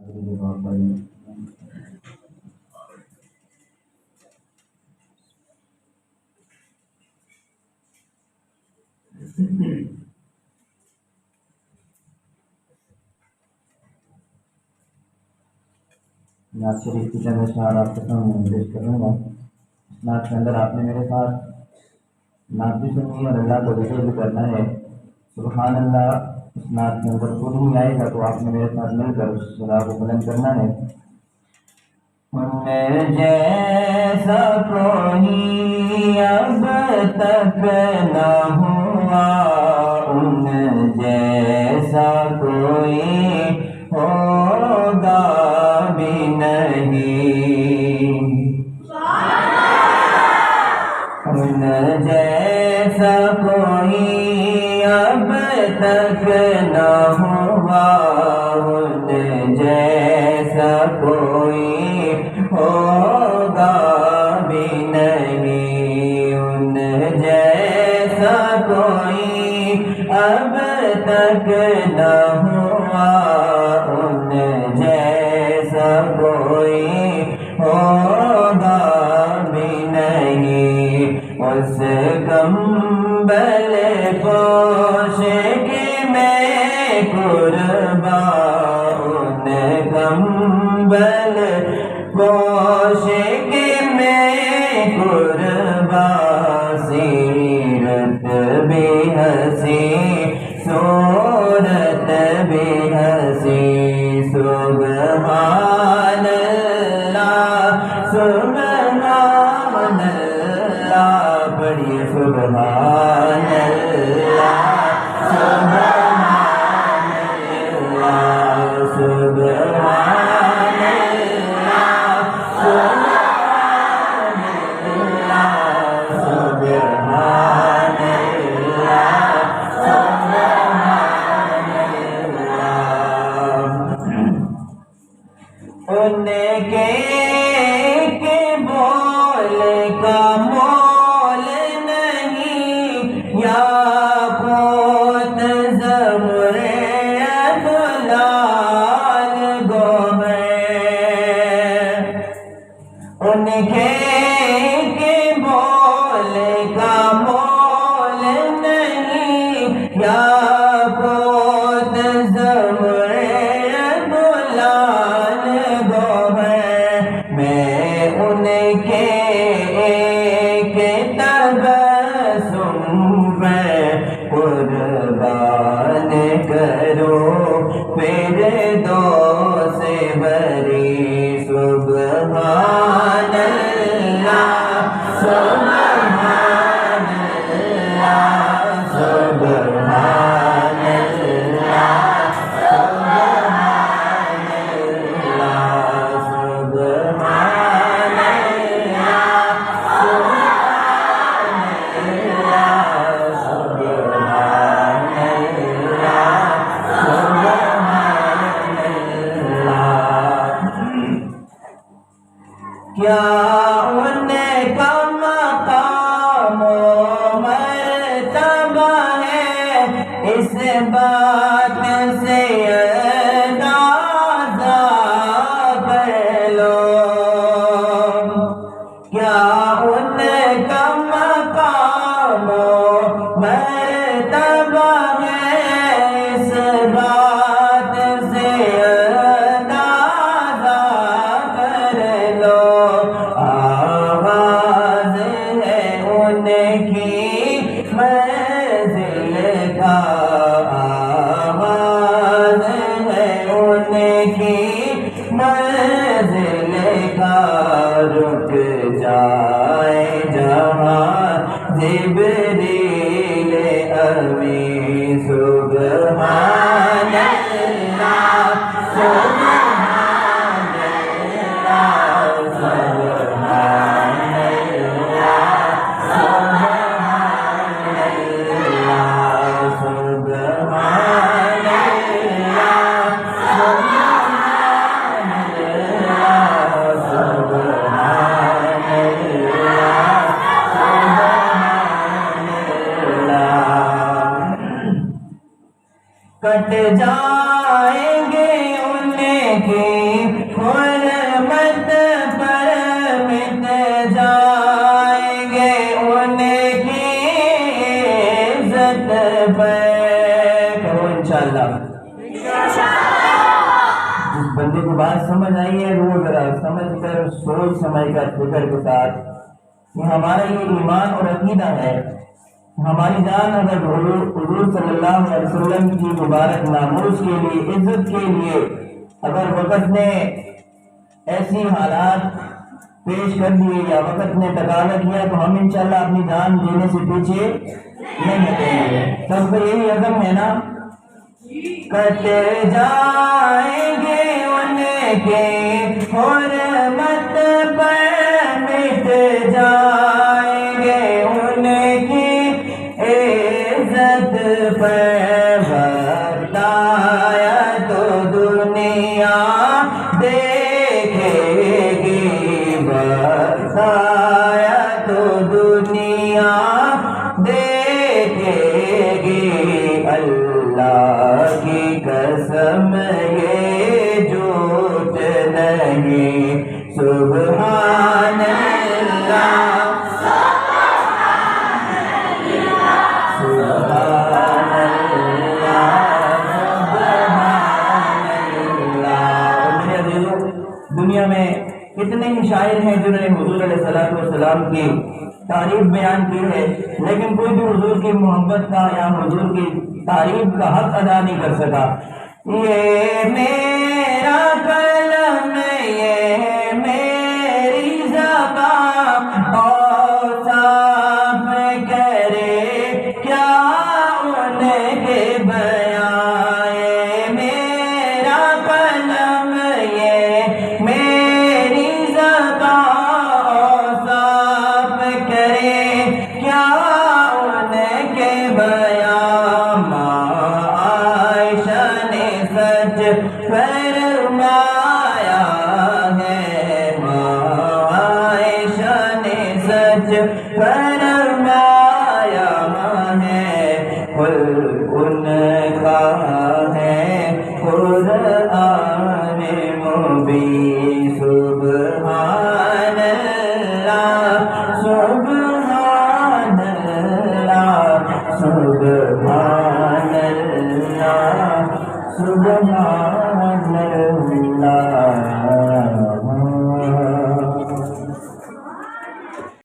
نعت شریف کی چند اشعار آپ کے سامنے پیش کروں گا۔ اس نعت کے اندر آپ نے میرے ساتھ نعت بھی سننی اور اللہ کو ذکر بھی کرنا ہے۔ سبحان اللہ اس نعت کے اندر خود نہیں آئے گا تو آپ نے میرے ساتھ مل کر اس صدا کو بلند کرنا ہے۔ ان جیسا کوئی اب تک نہ ہوا، ان جیسا کوئی ہوگا بھی نہیں، ان جیسا کوئی اب تک نہ ہوا، ان جیسا کوئی ہوگا بھی نہیں، ان جیسا کوئی اب تک نہ ہوا، ان جیسا کوئی ہوگا بھی نہیں۔ اس کمبل پوش کے میں قربان، ان کمبل پوش کے میں قربان، سیرت بھی حسین صورت بھی حسین، سبحان اللہ سبحان اللہ، پڑھیے سبحان اللہ سبحان اللہ سبحان اللہ سبحان اللہ سبحان اللہ سبحان اللہ۔ ان کے بول کا مول نہیں، یاقوت زمرد لال گوہر، ان کے بول کا مول نہیں، یاقوت زمرد لال گوہر، میں ان کے ایک تبسم میں قربان کرو پھر دو سے بری، سبحان اللہ سبحان اللہ سبحان اللہ سبحان اللہ سبحان اللہ سبحان اللہ سبحان اللہ سبحان اللہ۔ کیا ان کا مقام و مرتبہ ہے، اس بات سے اندازہ کر لو، کیا ان کا مقام و مرتبہ ہے، اس بات سے اندازہ کر لو، آواز ہے ان کی منزل کا، آواز ہے ان کی منزل کا، رک جائے جہاں جبریل امین، سبحان اللہ سبحان اللہ سبحان اللہ سبحان اللہ سبحان اللہ سبحان اللہ سبحان اللہ سبحان اللہ۔ کٹ جائیں گے ان کے حرمت پر مٹ جائیں گے ان کی عزت پر. کہو انشاءاللہ. جس بندے کو بات سمجھ آئی ہے وہ ذرا سمجھ کر سوچ سمجھ کر فکر کے ساتھ کہ ہمارا یہ ایمان اور عقیدہ ہے. ہماری جان اگر حضور صلی اللہ علیہ وسلم کی مبارک ناموز کے لیے عزت کے لیے اگر وقت نے ایسی حالات پیش کر دیے یا وقت نے تقاضا کیا تو ہم انشاءاللہ اپنی جان دینے سے پیچھے نہیں ہٹیں گے. سب کا یہی عزم ہے نا. کٹ جائیں گے ان کے حرمت پر مٹ جائیں گے ان کی عزت پر. بتایا تو دنیا دیکھے گی. بتایا تو دنیا دیکھے گی. اللہ کی قسم یہ جھوٹ نہیں. سبحان اللہ سبحان اللہ سبحان اللہ. دنیا میں کتنے ہی شاعر ہیں جنہوں نے حضور علیہ السلام کی تعریف بیان کی ہے لیکن کوئی بھی حضور کی محبت کا یا حضور کی تعریف کا حق ادا نہیں کر سکا. یہ میرا قلم یہ میری زبان اوصاف کرے کیا ان کے بیان. یہ میرا قلم یہ میری زبان اوصاف کرے کیا ان کے بیان. فرمایا ہے عائشہ نے سچ فرمایا ہے. ان کا ہے قرآن مبین.